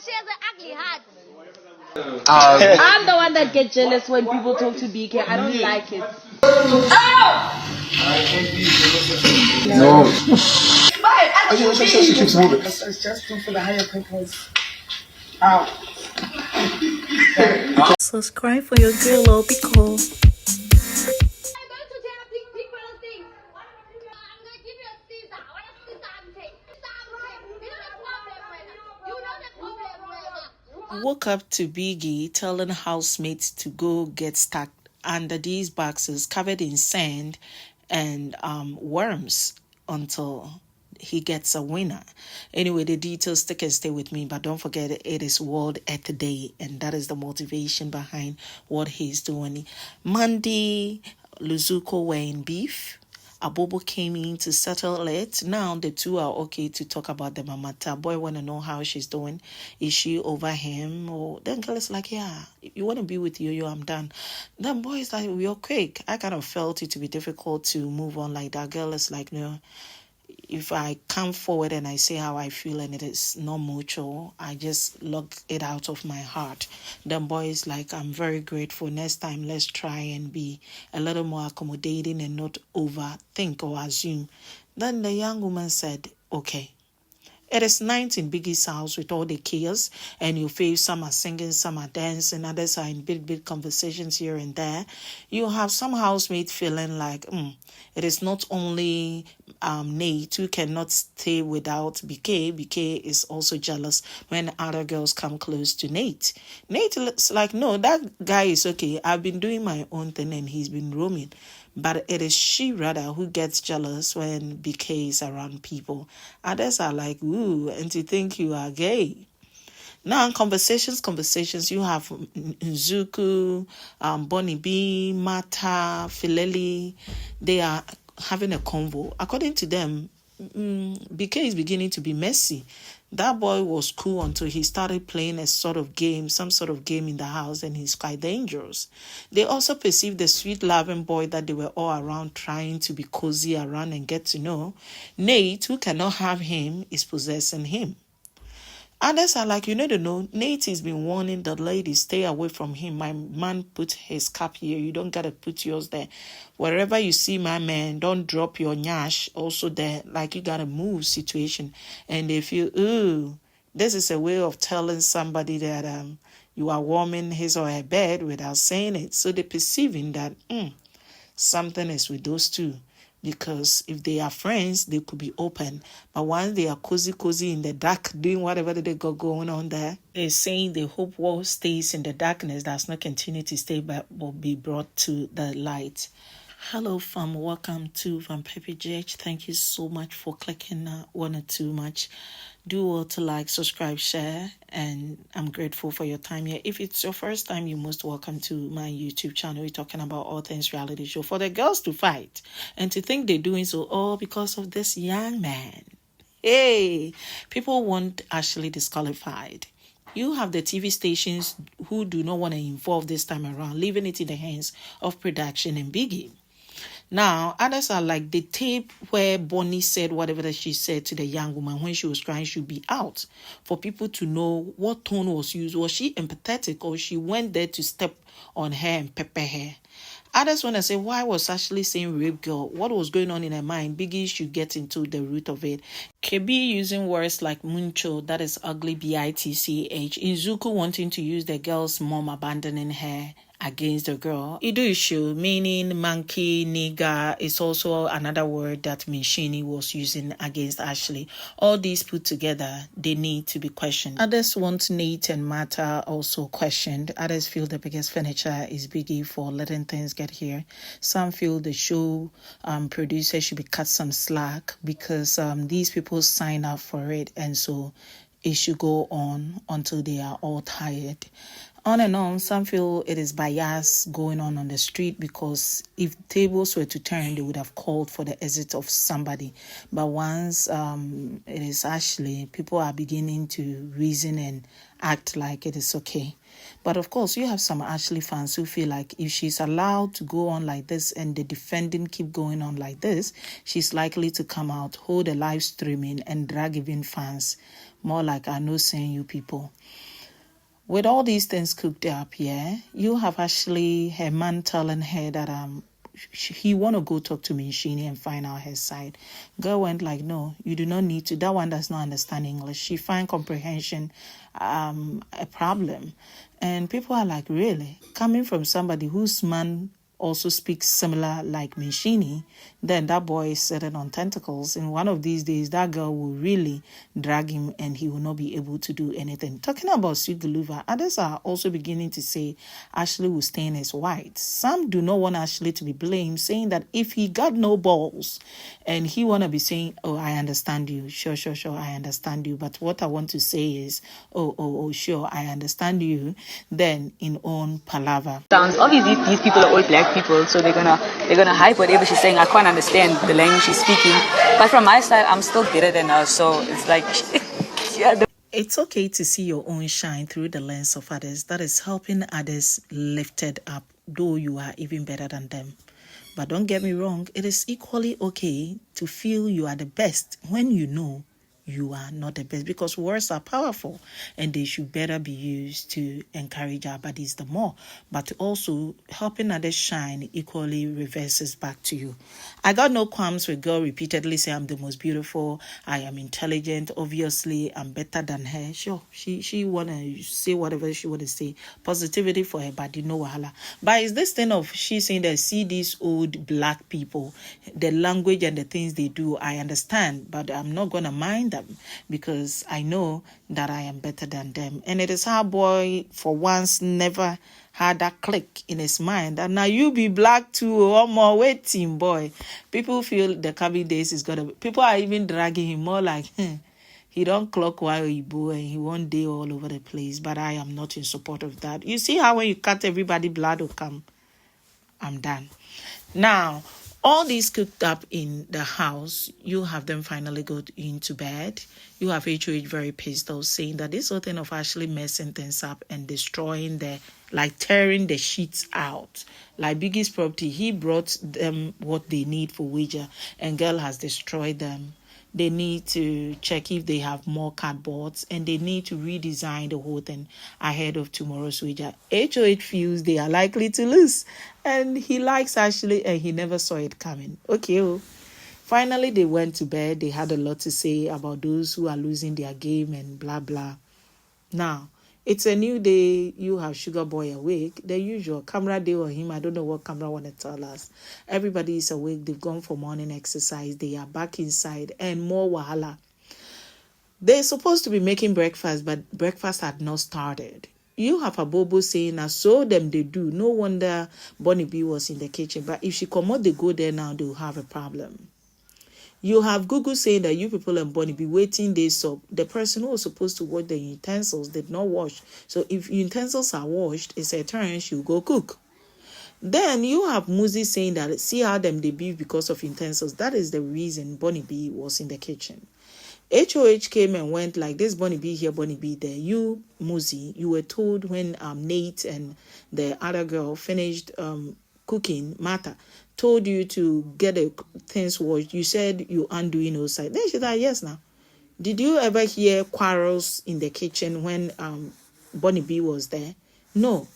She has an ugly heart. I'm the one that gets jealous when people talk to BK. I don't like it. No. She keeps moving. It's just for the higher purpose. Ow. Subscribe for your girl, because woke up to Biggie telling housemates to go get stuck under these boxes covered in sand and worms until he gets a winner. Anyway, the details stick and stay with me, but don't forget it is World Earth Day, and that is the motivation behind what he's doing. Monday, Luzuko were in beef. Abobo came in to settle it. Now the two are okay to talk about the mamata. Boy want to know how she's doing. Is she over him? Or then girl is like, yeah, you want to be with you, I'm done. Then boy is like, we're quick. I kind of felt it to be difficult to move on like that. Girl is like, no. If I come forward and I say how I feel and it is not mutual, I just lock it out of my heart. Then boy is like, I'm very grateful. Next time, let's try and be a little more accommodating and not overthink or assume. Then the young woman said, okay. It is night in Biggie's house with all the chaos, and you feel some are singing, some are dancing, others are in big conversations here and there. You have some housemates feeling like, it is not only Nate who cannot stay without BK. BK is also jealous when other girls come close to Nate. Nate is like, no, that guy is okay. I've been doing my own thing and he's been roaming. But it is she rather who gets jealous when BK is around people. Others are like, ooh, and to think you are gay. Now in conversations, you have Nzuku, Bonnie B, Mata, Fileli. They are having a convo. According to them, BK is beginning to be messy. That boy was cool until he started playing some sort of game in the house, and he's quite dangerous. They also perceive the sweet, loving boy that they were all around trying to be cozy around and get to know. Nate, who cannot have him, is possessing him. Others are like, you need to know, Nate has been warning the ladies, stay away from him. My man put his cap here. You don't got to put yours there. Wherever you see my man, don't drop your nyash also there. Like you got to move situation. And they feel, ooh, this is a way of telling somebody that you are warming his or her bed without saying it. So they're perceiving that something is with those two. Because if they are friends, they could be open. But once they are cozy in the dark, doing whatever they got going on there, they're saying they hope what stays in the darkness does not continue to stay, but will be brought to the light. Hello, fam. Welcome to Van Pepe JH. Thank you so much for clicking one or too much. Do well to like, subscribe, share, and I'm grateful for your time here. If it's your first time, you're most welcome to my YouTube channel. We're talking about all things reality show for the girls to fight and to think they're doing so all because of this young man. Hey, people weren't actually disqualified. You have the TV stations who do not want to involve this time around, leaving it in the hands of production and Biggie. Now, others are like the tape where Bonnie said whatever that she said to the young woman when she was crying should be out for people to know what tone was used. Was she empathetic or she went there to step on her and pepper her? Others want to say, why was Ashley saying rape girl? What was going on in her mind? Biggie should get into the root of it. KB using words like muncho, that is ugly, bitch. Izuku wanting to use the girl's mom abandoning her against the girl. Idu issue, meaning monkey, nigger, is also another word that Mshini was using against Ashley. All these put together, they need to be questioned. Others want Nate and Mata also questioned. Others feel the biggest furniture is Biggie for letting things get here. Some feel the show producer should be cut some slack because these people sign up for it, and so it should go on until they are all tired. On and on, some feel it is bias going on the street because if tables were to turn, they would have called for the exit of somebody. But once it is Ashley, people are beginning to reason and act like it is okay. But of course, you have some Ashley fans who feel like if she's allowed to go on like this and the defending keep going on like this, she's likely to come out, hold a live streaming and drag even fans. More like, I know saying you people. With all these things cooked up, yeah, you have Ashley, her man telling her that he want to go talk to Mshini and find out her side. Girl went like, no, you do not need to. That one does not understand English. She find comprehension a problem. And people are like, really? Coming from somebody whose man also speaks similar like Mshini, then that boy is sitting on tentacles. And one of these days, that girl will really drag him and he will not be able to do anything. Talking about GULUVA, others are also beginning to say Ashley will stain as white. Some do not want Ashley to be blamed, saying that if he got no balls and he want to be saying, oh, I understand you. Sure, I understand you. But what I want to say is, oh, sure, I understand you. Then in own palaver. Obviously, these people are all black people, so they're gonna hype whatever she's saying. I can't understand the language she's speaking, but from my side, I'm still better than her. So it's like, yeah. It's okay to see your own shine through the lens of others. That is helping others lifted up, though you are even better than them. But don't get me wrong, it is equally okay to feel you are the best when you know you are not the best, because words are powerful and they should better be used to encourage our bodies the more, but also helping others shine equally reverses back to you. I got no qualms with girl repeatedly say I'm the most beautiful, I am intelligent, obviously I'm better than her. Sure, she wanna say whatever she wanna say, positivity for her body, no wahala. But it's this thing of she saying that see these old black people, the language and the things they do, I understand, but I'm not gonna mind them because I know that I am better than them. And it is our boy for once never had that click in his mind that now you be black too or more waiting boy. People feel the coming days is gonna be, people are even dragging him more like he don't clock while he boy and he one day all over the place. But I am not in support of that. You see how when you cut everybody blood will come. I'm done. Now all these cooked up in the house, you have them finally go into bed. You have HOH very pissed off, saying that this whole thing of actually messing things up and destroying like tearing the sheets out. Like Biggie's property, he brought them what they need for wager, and girl has destroyed them. They need to check if they have more cardboards, and they need to redesign the whole thing ahead of tomorrow's wager. HOH feels they are likely to lose, and he likes Ashley, and he never saw it coming. Okay, well, finally they went to bed. They had a lot to say about those who are losing their game and blah blah. Now it's a new day. You have Sugar Boy awake. The usual camera day on him. I don't know what camera want to tell us. Everybody is awake. They've gone for morning exercise. They are back inside and more wahala. They're supposed to be making breakfast, but breakfast had not started. You have a Bobo saying, I saw them they do. No wonder Bonnie B was in the kitchen. But if she come out, they go there now, they'll have a problem. You have Google saying that you people and Bonnie be waiting days up. The person who was supposed to wash the utensils did not wash. So if utensils are washed, it's her turn, she'll go cook. Then you have Muzi saying that see how them they beef because of utensils. That is the reason Bonnie B was in the kitchen. HOH came and went like this, Bonnie B here, Bonnie B there. You, Muzi, you were told when Nate and the other girl finished cooking, Martha, told you to get the things washed. You said you aren't doing outside. Then she said, yes now. Did you ever hear quarrels in the kitchen when Bonnie B was there? No.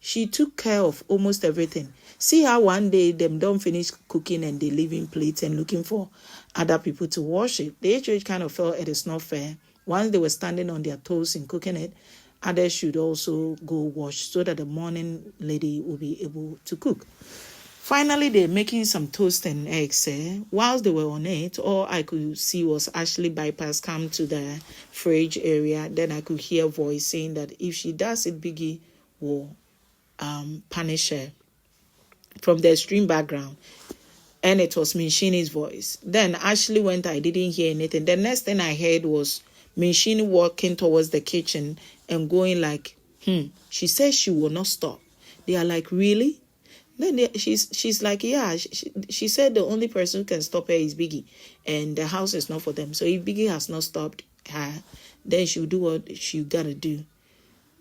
She took care of almost everything. See how one day them don't finish cooking and they leaving plates and looking for other people to wash it. The HOH kind of felt it is not fair. Once they were standing on their toes in cooking it, others should also go wash so that the morning lady will be able to cook. Finally, they're making some toast and eggs. Whilst they were on it, all I could see was Ashley bypass come to the fridge area. Then I could hear a voice saying that if she does it, Biggie will punish her from the extreme background. And it was Mshini's voice. Then Ashley went, I didn't hear anything. The next thing I heard was Mshini walking towards the kitchen and going like, she says she will not stop. They are like, really? Then she's like, yeah, she said the only person who can stop her is Biggie, and the house is not for them. So if Biggie has not stopped her, then she'll do what she gotta do.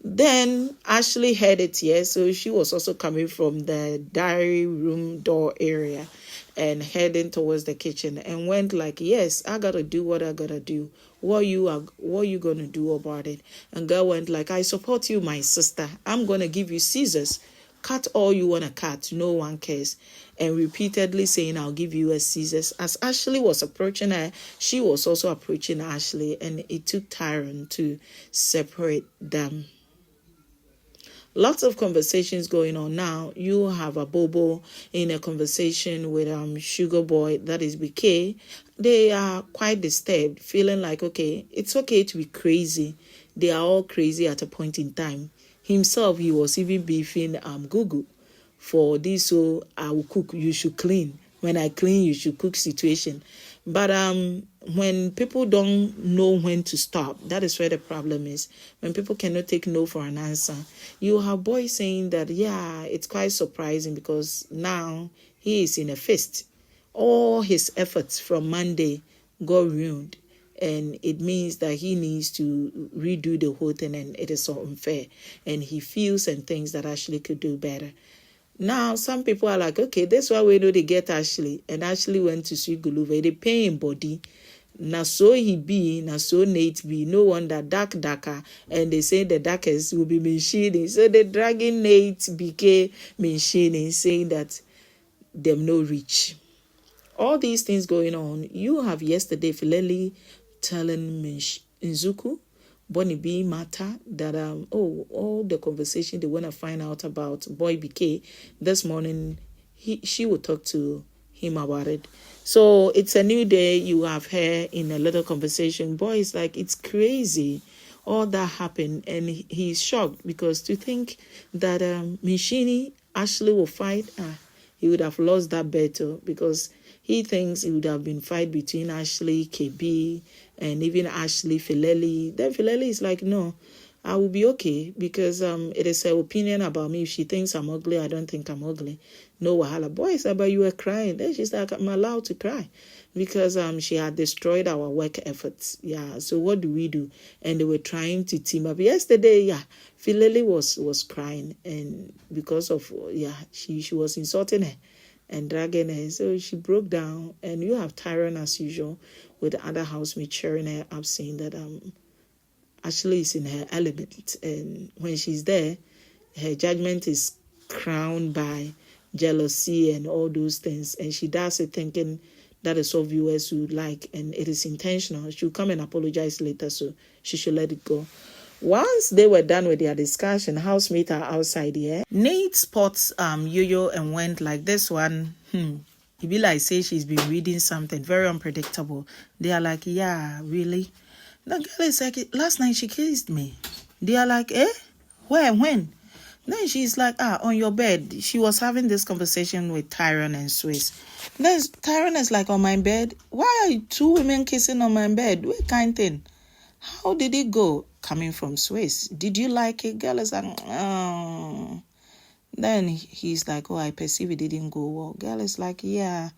Then Ashley heard it, yeah. So she was also coming from the diary room door area and heading towards the kitchen and went like, yes, I gotta do what I gotta do. What you gonna do about it? And girl went like, I support you, my sister. I'm gonna give you scissors. Cut all you wanna cut. No one cares. And repeatedly saying, I'll give you a scissors. As Ashley was approaching her, she was also approaching Ashley, and it took Tyrone to separate them. Lots of conversations going on now. You have a Bobo in a conversation with Sugar Boy, that is BK. They are quite disturbed, feeling like, okay, it's okay to be crazy. They are all crazy at a point in time. Himself, he was even beefing Gugu for this, so I will cook, you should clean. When I clean, you should cook situation. But when people don't know when to stop, that is where the problem is. When people cannot take no for an answer. You have boys saying that, yeah, it's quite surprising because now he is in a fist. All his efforts from Monday got ruined. And it means that he needs to redo the whole thing, and it is so unfair. And he feels and thinks that Ashley could do better. Now, some people are like, okay, that's why we know they get Ashley. And Ashley went to see GULUVA. They pay him body. Now, so he be, now so Nate be. No wonder darker. And they say the darkest will be Mshini. So they're dragging Nate, BK, Mshini, saying that them no reach. All these things going on. You have yesterday, Fileli telling Nzuku, Bonnie B matter that all the conversation they want to find out about boy BK this morning, she will talk to him about it. So it's a new day. You have her in a little conversation. Boy is like, it's crazy all that happened, and he's shocked because to think that Mshini Ashley will fight, he would have lost that battle because he thinks it would have been fight between Ashley, KB, and even Ashley, Fileli. Then Fileli is like, no, I will be okay because it is her opinion about me. If she thinks I'm ugly, I don't think I'm ugly. No wahala. Boy, it's about you were crying. Then she's like, I'm allowed to cry because she had destroyed our work efforts. Yeah, so what do we do? And they were trying to team up. Yesterday, yeah, Fileli was crying, and because of, she was insulting her and dragging her. So she broke down, and you have Tyrone as usual with the other housemate cheering her up, saying that Ashley is in her element, and when she's there, her judgment is crowned by jealousy and all those things, and she does it thinking that is what viewers would like, and it is intentional. She'll come and apologize later, so she should let it go. Once they were done with their discussion, housemates are outside here. Nate spots Yo-Yo and went like, this one, he be like, say she's been reading something very unpredictable. They are like, yeah, really? The girl is like, last night she kissed me. They are like, where, when? Then she's like, on your bed. She was having this conversation with Tyrone and Swiss. Then Tyrone is like, on my bed? Why are two women kissing on my bed? What kind thing? How did it go? Coming from Swiss. Did you like it? Girl is like, oh. Then he's like, I perceive it didn't go well. Girl is like, yeah.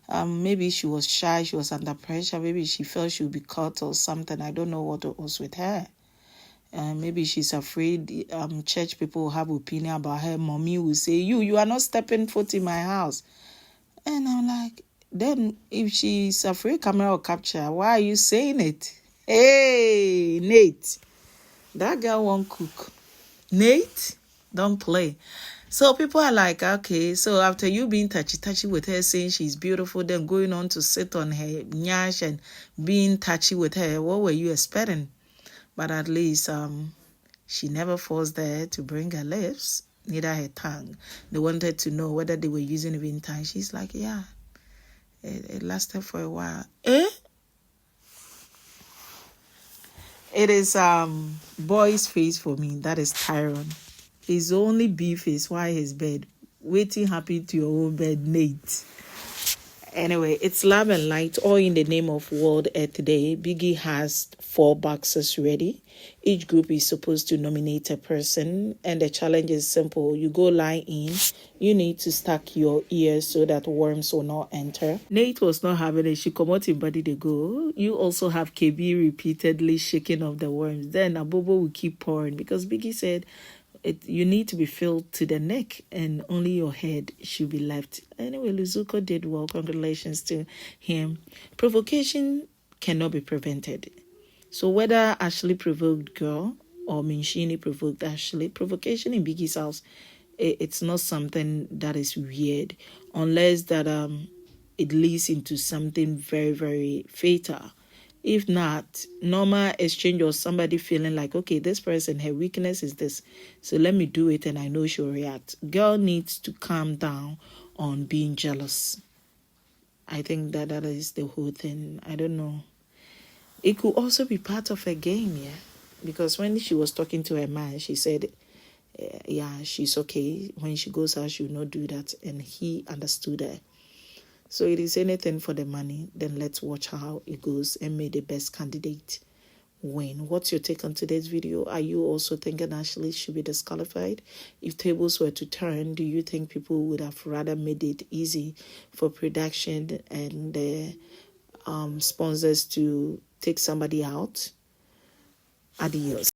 Maybe she was shy. She was under pressure. Maybe she felt she would be caught or something. I don't know what it was with her. Maybe she's afraid church people will have opinion about her. Mommy will say, you are not stepping foot in my house. And I'm like, then if she's afraid camera will capture, why are you saying it? Hey, Nate, that girl won't cook. Nate, don't play. So people are like, okay, so after you being touchy with her, saying she's beautiful, then going on to sit on her nyash and being touchy with her, what were you expecting? But at least she never forced her to bring her lips, neither her tongue. They wanted to know whether they were using even tongue. She's like, yeah, it lasted for a while. It is boy's face for me. That is Tyrone. His only beef is why his bed. Waiting happy to your own bed, Nate. Anyway, it's Love and Light, all in the name of World Earth Day. Biggie has 4 boxes ready. Each group is supposed to nominate a person, and the challenge is simple. You go lie in. You need to stack your ears so that worms will not enter. Nate was not having it. She come out in body they go. You also have KB repeatedly shaking off the worms. Then Abobo will keep pouring because Biggie said, you need to be filled to the neck and only your head should be left. Anyway, Luzuko did well. Congratulations to him. Provocation cannot be prevented. So whether Ashley provoked girl or Mshini provoked Ashley, provocation in Biggie's house, it's not something that is weird unless that it leads into something very, very fatal. If not, normal exchange or somebody feeling like, okay, this person, her weakness is this, so let me do it and I know she'll react. Girl needs to calm down on being jealous. I think that is the whole thing. I don't know. It could also be part of a game, yeah? Because when she was talking to her man, she said, yeah, she's okay. When she goes out, she will not do that. And he understood her. So it is anything for the money, then let's watch how it goes and may the best candidate win. What's your take on today's video? Are you also thinking Ashley should be disqualified? If tables were to turn, do you think people would have rather made it easy for production and the sponsors to take somebody out? Adios.